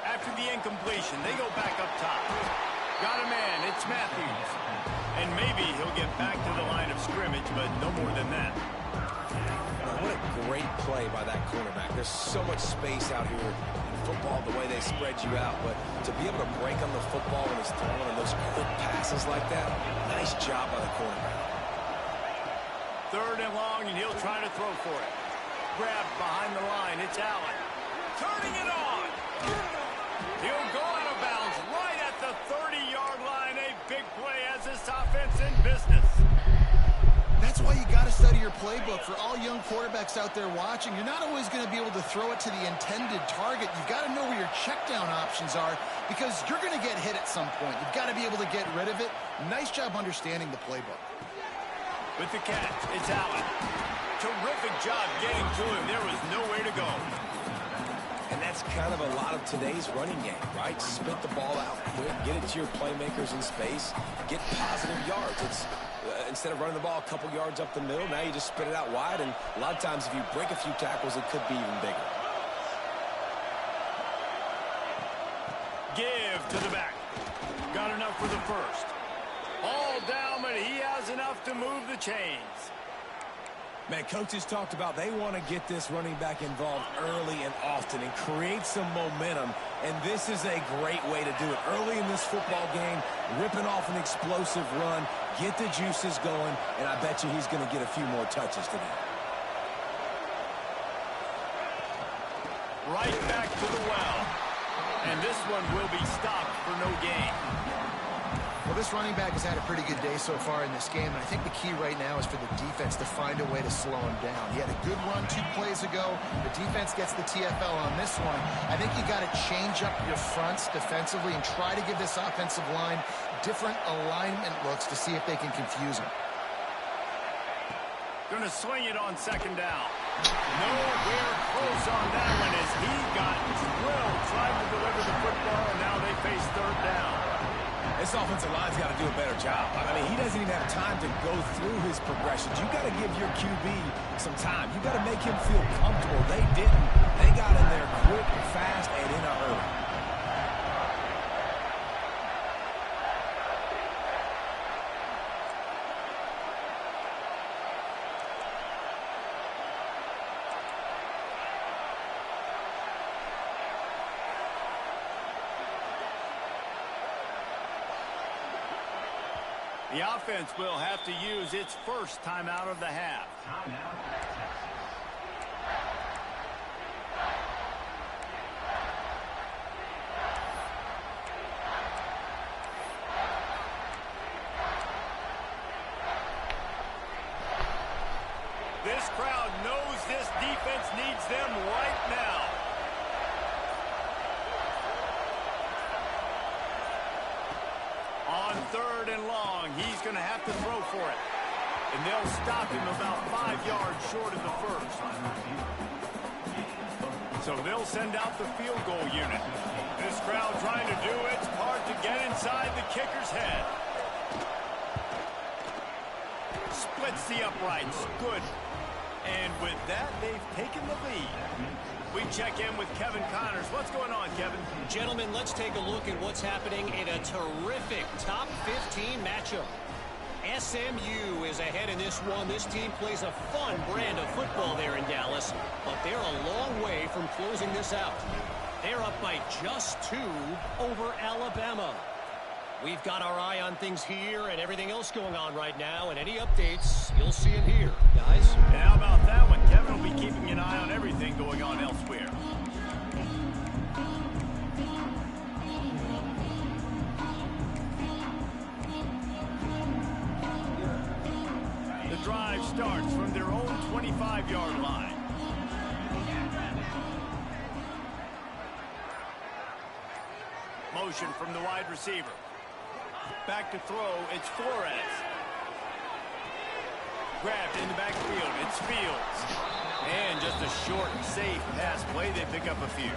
After the incompletion, they go back up top. Got a man, it's Matthews. And maybe he'll get back to the line of scrimmage, but no more than that. What a great play by that cornerback. There's so much space out here in football, the way they spread you out, but to be able to break on the football when he's throwing on those quick passes like that, nice job by the cornerback. 3rd and long, and he'll try to throw for it. Grabbed behind the line, it's Allen. Turning it on. He'll go out of bounds right at the 30-yard line. A big play as this offense in business. That's why you got to study your playbook. For all young quarterbacks out there watching, you're not always going to be able to throw it to the intended target. You've got to know where your check down options are because you're going to get hit at some point. You've got to be able to get rid of it. Nice job understanding the playbook. With the catch, it's Allen. Terrific job getting to him. There was nowhere to go. And that's kind of a lot of today's running game, right? Spit the ball out quick, get it to your playmakers in space, get positive yards. It's instead of running the ball a couple yards up the middle, now you just spit it out wide, and a lot of times if you break a few tackles, it could be even bigger. Give to the back. Got enough for the first. All down, but he has enough to move the chains. Man, coaches talked about they want to get this running back involved early and often and create some momentum, and this is a great way to do it. Early in this football game, ripping off an explosive run, get the juices going, and I bet you he's going to get a few more touches today. Right back to the well, and this one will be stopped for no gain. Well, this running back has had a pretty good day so far in this game, and I think the key right now is for the defense to find a way to slow him down. He had a good run 2 plays ago. The defense gets the TFL on this one. I think you got to change up your fronts defensively and try to give this offensive line different alignment looks to see if they can confuse him. Going to swing it on second down. Nowhere close on that one as he got drilled trying to deliver the football, and now they face third down. This offensive line's got to do a better job. I mean, he doesn't even have time to go through his progressions. You got to give your QB some time. You got to make him feel comfortable. They didn't. They got in there quick and fast and in a hurry. The offense will have to use its first timeout of the half. This crowd knows this defense needs them right now. On third and long, he's going to have to throw for it. And they'll stop him about 5 yards short of the first. So they'll send out the field goal unit. This crowd trying to do its part to get inside the kicker's head. Splits the uprights. Good. And with that, they've taken the lead. We check in with Kevin Connors. What's going on, Kevin? Gentlemen, let's take a look at what's happening in a terrific top 15 matchup. SMU is ahead in this one. This team plays a fun brand of football there in Dallas, but they're a long way from closing this out. They're up by just 2 over Alabama. We've got our eye on things here and everything else going on right now, and any updates, you'll see them here, guys. And how about that one? Kevin will be keeping an eye on everything going on elsewhere. The drive starts from their own 25-yard line. Motion from the wide receiver. Back to throw, it's Flores. Grabbed in the backfield, it's Fields. And just a short, safe pass play, they pick up a few.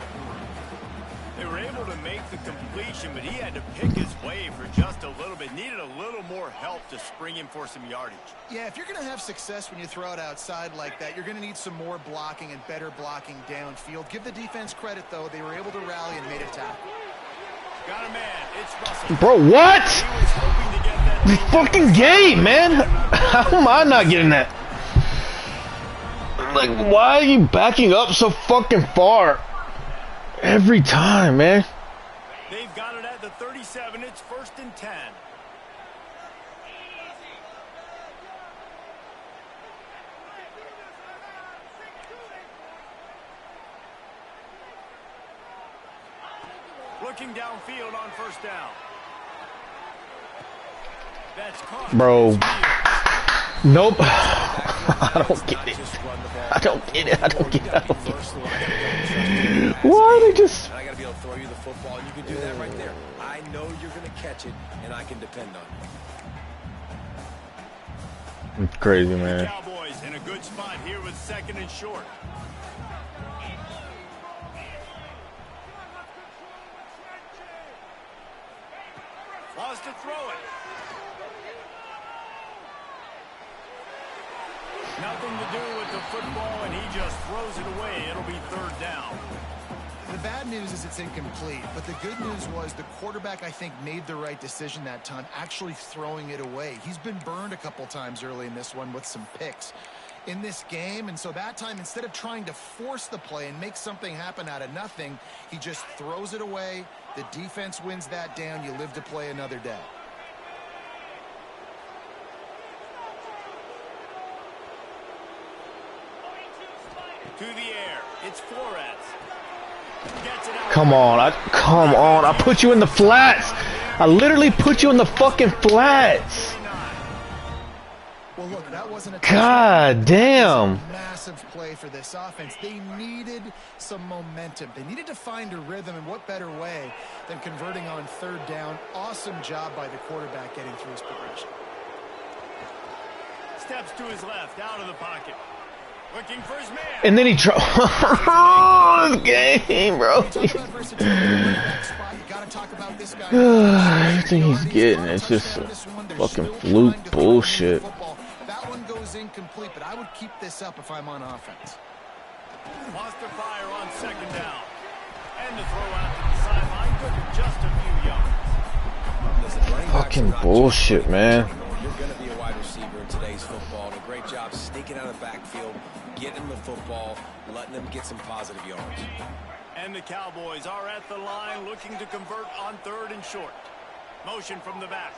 They were able to make the completion, but he had to pick his way for just a little bit. Needed a little more help to spring him for some yardage. Yeah, if you're going to have success when you throw it outside like that, you're going to need some more blocking and better blocking downfield. Give the defense credit, though. They were able to rally and made a tackle. Got a man. It's Russell. Bro, what? The fucking game, man. How am I not getting that? Like, why are you backing up so fucking far? Every time, man. They've got it at the 37. It's 1st and 10. Looking downfield on 1st down. That's caught. Bro. Nope. I don't get it. I don't get it. I don't get it. Why are they just... I got to be able to throw you the football, and you can do that right there. I know you're going to catch it, and I can depend on you. It's crazy, man. The Cowboys in a good spot here with 2nd and short. Wants to throw it. Nothing to do with the football, and he just throws it away. It'll be 3rd down. The bad news is it's incomplete, but the good news was the quarterback, I think, made the right decision that time, actually throwing it away. He's been burned a couple times early in this one with some picks in this game, and so that time, instead of trying to force the play and make something happen out of nothing, he just throws it away. The defense wins that down. You live to play another day. To the air, it's Flores. Gets it out. Come on. I put you in the flats. I literally put you in the fucking flats. Well, look, that wasn't a God damn. Massive play for this offense. They needed some momentum. They needed to find a rhythm, and what better way than converting on 3rd down. Awesome job by the quarterback getting through his progression. Steps to his left, out of the pocket. Looking for his man. And then he game, bro. Everything he's getting, it's just fucking fluke bullshit. That one goes incomplete, but I would keep this up if I'm on offense. Lost to fire on second down. And the throw out to the sideline, good for just a few yards. Fucking bullshit, man. You're going to be a wide receiver in today's football. And a great job sneaking out of the backfield, getting the football, letting them get some positive yards. And the Cowboys are at the line looking to convert on 3rd and short. Motion from the back.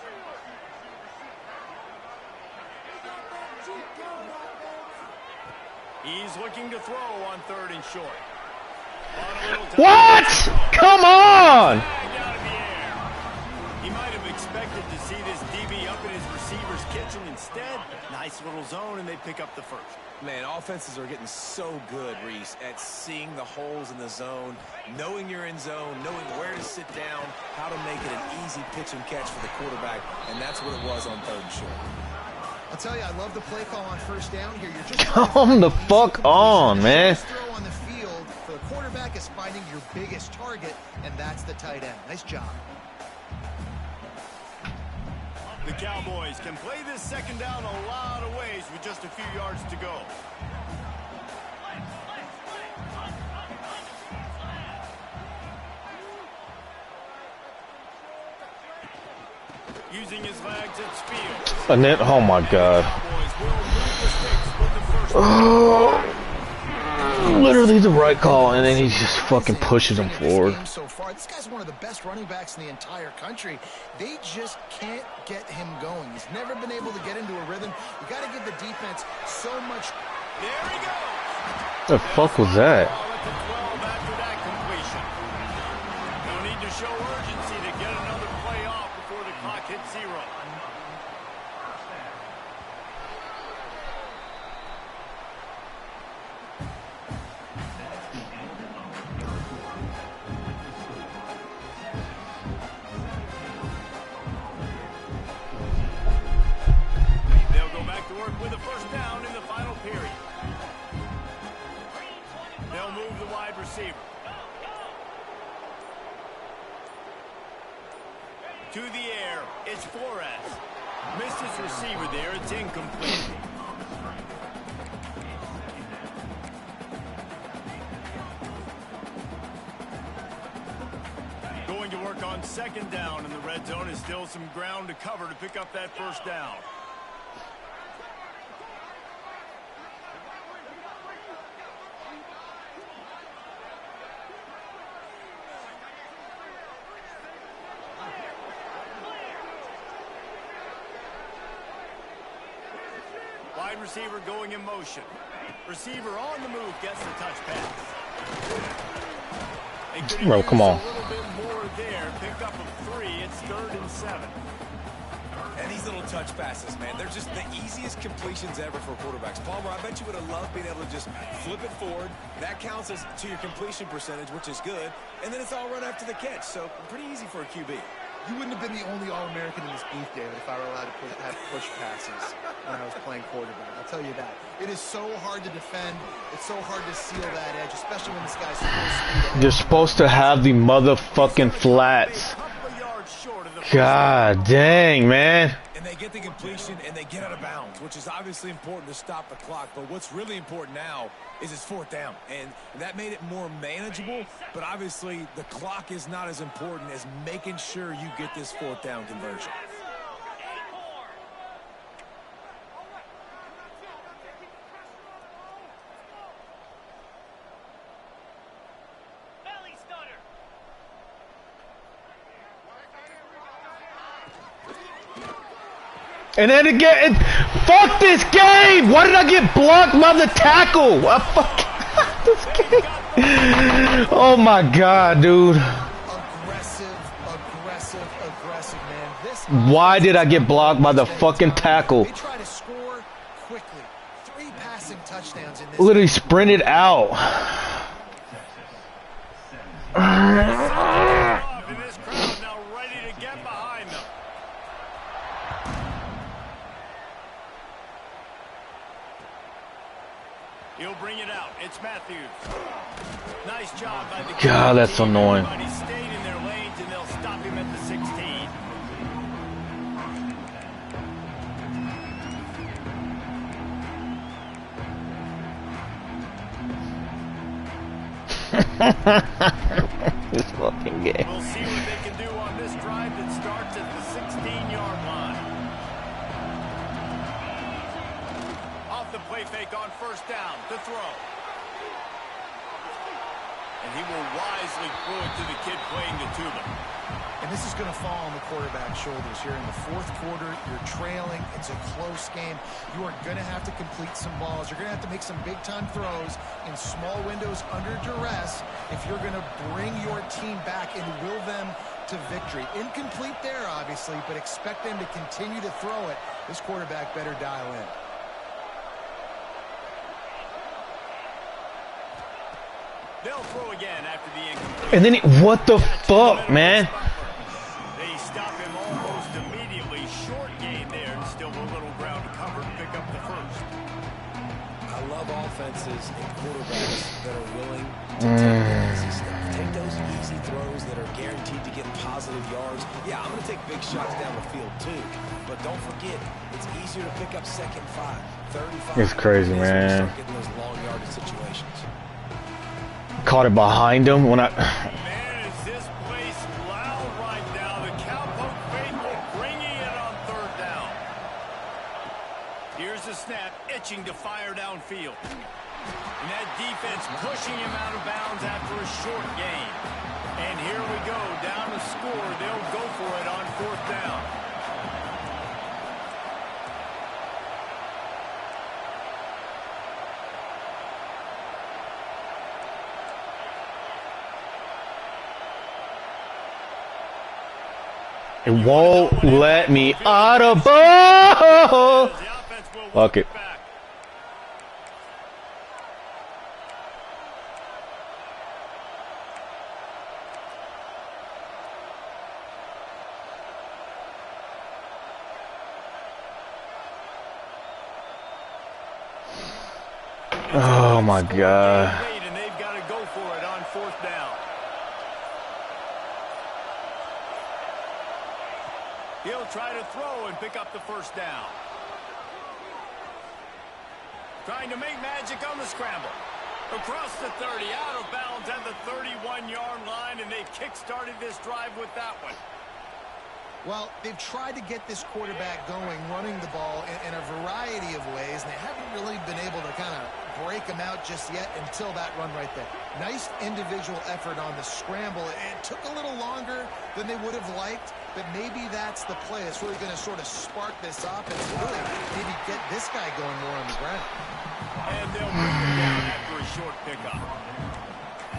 He's looking to throw on 3rd and short. What? Come on! He might have expected to see this DB up in his receiver's kitchen. Instead, nice little zone, and they pick up the first. Man, offenses are getting so good, Reese, at seeing the holes in the zone, knowing you're in zone, knowing where to sit down, how to make it an easy pitch and catch for the quarterback, and that's what it was on 3rd and short. I'll tell you, I love the play call on 1st down here. You're just come the fuck on, man. Throw on the field for the quarterback is finding your biggest target, and that's the tight end. Nice job. The Cowboys can play this 2nd down a lot of ways with just a few yards to go. Using his legs at speed. And then, oh my god. Oh, literally the right call, and then he just fucking pushes him forward. So far, this guy's one of the best running backs in the entire country. They just can't get him going. He's never been able to get into a rhythm. You got to give the defense so much. There he goes. The fuck was that? No need to show urgency to get another play off before the clock hits 0. They'll go back to work with a 1st down in the final period. They'll move the wide receiver. To the air, it's Flores. Missed his receiver there, it's incomplete. Going to work on 2nd down, and the red zone is still some ground to cover to pick up that 1st down. Wide receiver going in motion. Receiver on the move gets the touch pass. Bro, come on. A little bit more there. Pick up of 3. It's 3rd and 7. And these little touch passes, man, they're just the easiest completions ever for quarterbacks. Palmer, I bet you would have loved being able to just flip it forward. That counts as to your completion percentage, which is good. And then it's all run after the catch. So pretty easy for a QB. You wouldn't have been the only All-American in this booth, David, if I were allowed to have push passes when I was playing quarterback. I'll tell you that. It is so hard to defend. It's so hard to seal that edge, especially when this guy's full speed. You're supposed to have the motherfucking flats. God dang, man. And they get the completion and they get out of bounds, which is obviously important to stop the clock. But what's really important now is it's 4th down. And that made it more manageable. But obviously the clock is not as important as making sure you get this 4th down conversion. And then again, fuck this game! Why did I get blocked by the tackle? I fucking this game. Oh my god, dude. Aggressive, man. This Why did I get blocked by the fucking tackle? They try to score quickly. 3 passing touchdowns in this. Literally sprinted out. He'll bring it out. It's Matthews. Nice job by the God, that's so annoying. Everybody stayed in their lanes, and they'll stop him at the 16. This fucking game. We'll see what they can do on this drive that starts at the 16-yard line. Off the play fake on first down to throw. And he will wisely throw it to the kid playing the tuba. And this is going to fall on the quarterback's shoulders here in the fourth quarter. You're trailing. It's a close game. You are going to have to complete some balls. You're going to have to make some big-time throws in small windows under duress if you're going to bring your team back and will them to victory. Incomplete there, obviously, but expect them to continue to throw it. This quarterback better dial in. They'll throw again after the incomplete. And then what the fuck, man? They stop him almost immediately. Short gain there. Still a little ground to cover to pick up the first. I love offenses and quarterbacks that are willing to take the easy stuff. Take those easy throws that are guaranteed to get positive yards. Yeah, I'm going to take big shots down the field too. But don't forget, it's easier to pick up second 5, 35. It's crazy, man. Start getting those long yardage situations. Caught it behind him when I. Man, is this place loud right now. The Cowpoke faithful bringing it on third down. Here's the snap, itching to fire downfield. And that defense pushing him out of bounds after a short gain. And here we go, down to score. They'll go for it on fourth down. It won't let me out of ball. Fuck it. Oh my God. And they've got to go for it on fourth down. He'll try to throw and pick up the first down. Trying to make magic on the scramble. Across the 30, out of bounds at the 31-yard line, and they kick-started this drive with that one. Well, they've tried to get this quarterback going, running the ball in a variety of ways, and they haven't really been able to kind of break him out just yet until that run right there. Nice individual effort on the scramble. It took a little longer than they would have liked, but maybe that's the play. It's really going to sort of spark this offense, really maybe get this guy going more on the ground. And they'll bring him down after a short pickup.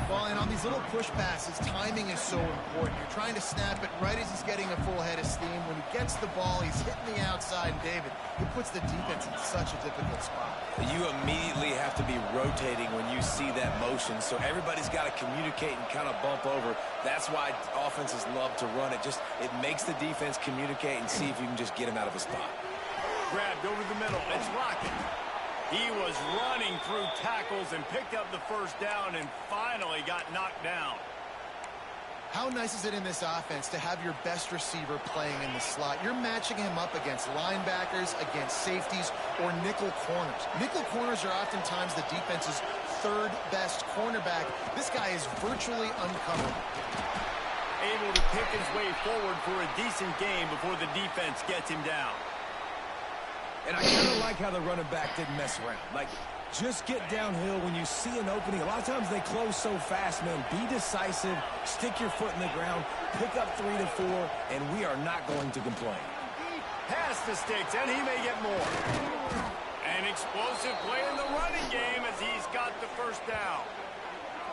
Well, and on these little push passes, timing is so important. You're trying to snap it right as he's getting a full head of steam. When he gets the ball, he's hitting the outside, and David, it puts the defense in such a difficult spot. You immediately have to be rotating when you see that motion, so everybody's got to communicate and kind of bump over. That's why offenses love to run it. It makes the defense communicate and see if you can just get him out of a spot. Grabbed over the middle. It's Rocket. He was running through tackles and picked up the first down and finally got knocked down. How nice is it in this offense to have your best receiver playing in the slot? You're matching him up against linebackers, against safeties, or nickel corners. Nickel corners are oftentimes the defense's third best cornerback. This guy is virtually uncoverable. Able to pick his way forward for a decent game before the defense gets him down. And I kind of like how the running back didn't mess around. Like, just get downhill when you see an opening. A lot of times they close so fast, man. Be decisive, stick your foot in the ground, pick up 3 to 4, and we are not going to complain. Pass the sticks, and he may get more. An explosive play in the running game as he's got the first down.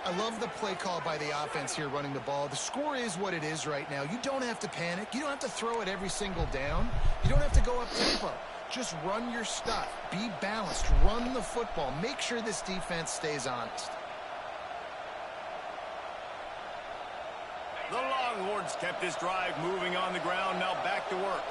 I love the play call by the offense here running the ball. The score is what it is right now. You don't have to panic. You don't have to throw it every single down. You don't have to go up tempo. Just run your stuff. Be balanced. Run the football. Make sure this defense stays honest. The Longhorns kept this drive moving on the ground. Now back to work.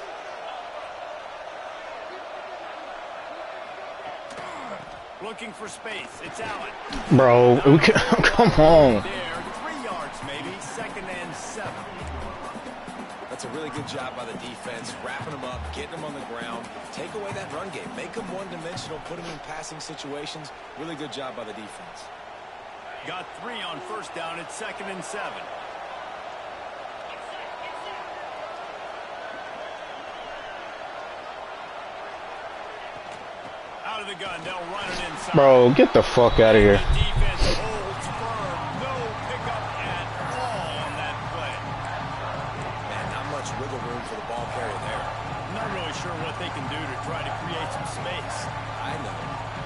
Looking for space. It's Allen. Bro, we can, come on. There, 3 yards maybe. 2nd and 7. That's a really good job by the defense, wrapping them up, getting them on the ground, take away that run game, make them one-dimensional, put them in passing situations. Really good job by the defense. Got 3 on 1st down. It's 2nd and 7. Out of the gun, they'll run it inside. Bro, get the fuck out of here. The defense holds firm. No pickup at all on that play. Man, not much wiggle room for the ball carrier there. I'm not really sure what they can do to try to create some space. I know.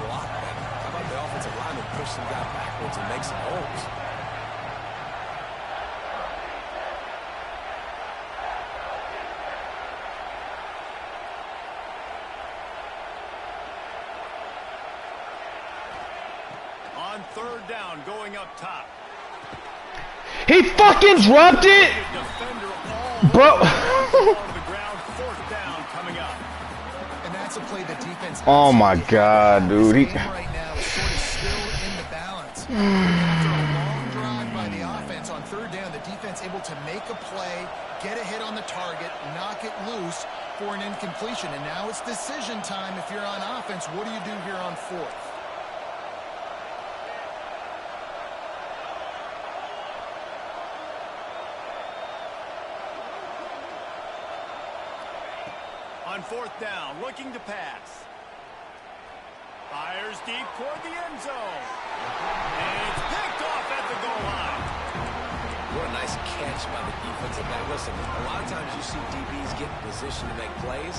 Block better. How about the offensive lineman push some guy backwards and make some holes? On 3rd down, going up top. He fucking dropped it! Defender all Bro. on the ground. 4th down coming up. And that's a play the defense. Oh my God, dude. This game right now is sort of still in the balance. After a long drive by the offense on 3rd down, the defense able to make a play, get a hit on the target, knock it loose for an incompletion. And now it's decision time if you're on offense. What do you do here on 4th? On 4th down, looking to pass. Fires deep toward the end zone. And it's picked off at the goal line. What a nice catch by the defensive back. Listen, a lot of times you see DBs get in position to make plays,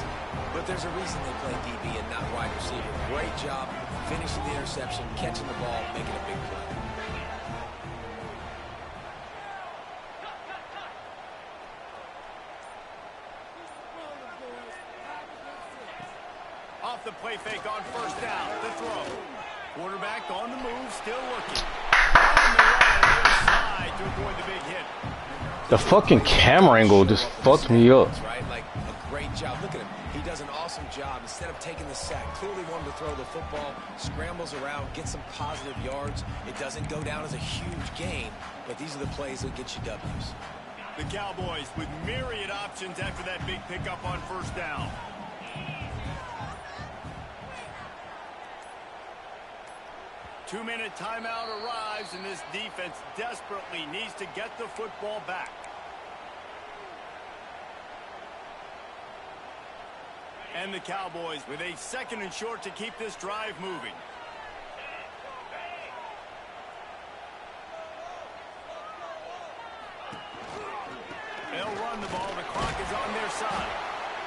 but there's a reason they play DB and not wide receiver. Great job finishing the interception, catching the ball, making a big play. Off the play fake on 1st down. The throw. Quarterback on the move, still looking. On the right side to avoid the big hit. The fucking camera angle just fucked me up. Right? Like a great job. Look at him. He does an awesome job. Instead of taking the sack, clearly wanted to throw the football, scrambles around, gets some positive yards. It doesn't go down as a huge gain, but these are the plays that get you W's. The Cowboys with myriad options after that big pickup on 1st down. Two-minute timeout arrives, and this defense desperately needs to get the football back. And the Cowboys with a 2nd and short to keep this drive moving. They'll run the ball. The clock is on their side.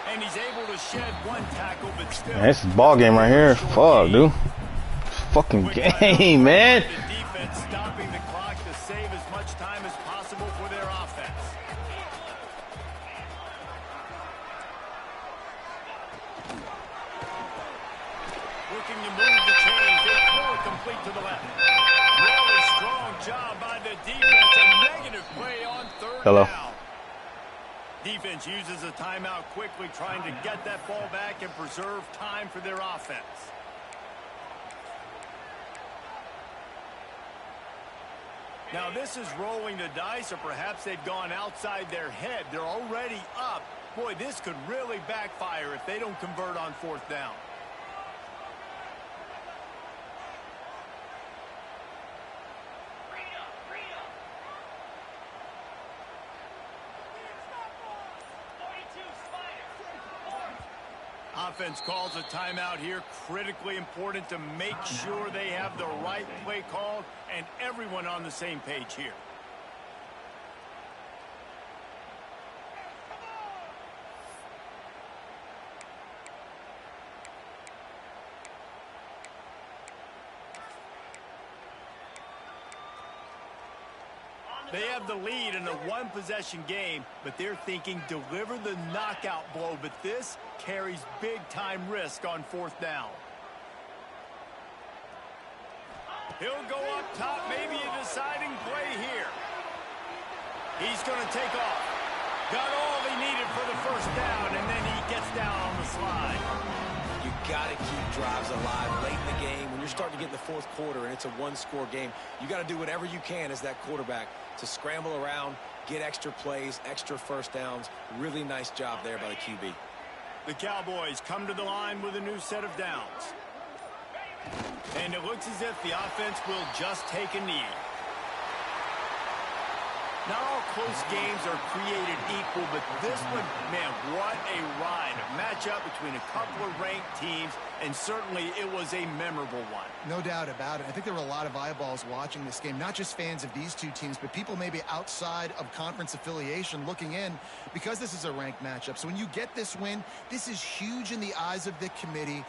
And he's able to shed 1 tackle, but still. Man, this is ball game right here. Fuck, dude. Fucking game, man. The defense stopping the clock to save as much time as possible for their offense. Looking to move the chains. They throw it complete to the left. Really strong job by the defense. A negative play on 3rd down. Defense uses a timeout quickly, trying to get that ball back and preserve time for their offense. Now this is rolling the dice, or perhaps they've gone outside their head. They're already up. Boy, this could really backfire if they don't convert on 4th down. Offense calls a timeout here. Critically important to make sure they have the right play called and everyone on the same page here. They have the lead in a 1-possession game, but they're thinking deliver the knockout blow. But this carries big-time risk on 4th down. He'll go up top, maybe a deciding play here. He's going to take off. Got all he needed for the 1st down, and then he gets down on the slide. You got to keep drives alive late in the game. When you're starting to get in the fourth quarter and it's a one-score game, you got to do whatever you can as that quarterback to scramble around, get extra plays, extra first downs. Really nice job there by the QB. The Cowboys come to the line with a new set of downs. And it looks as if the offense will just take a knee. Not all close games are created equal, but this one, man, what a ride. A matchup between a couple of ranked teams, and certainly it was a memorable one. No doubt about it. I think there were a lot of eyeballs watching this game, not just fans of these two teams, but people maybe outside of conference affiliation looking in because this is a ranked matchup. So when you get this win, this is huge in the eyes of the committee.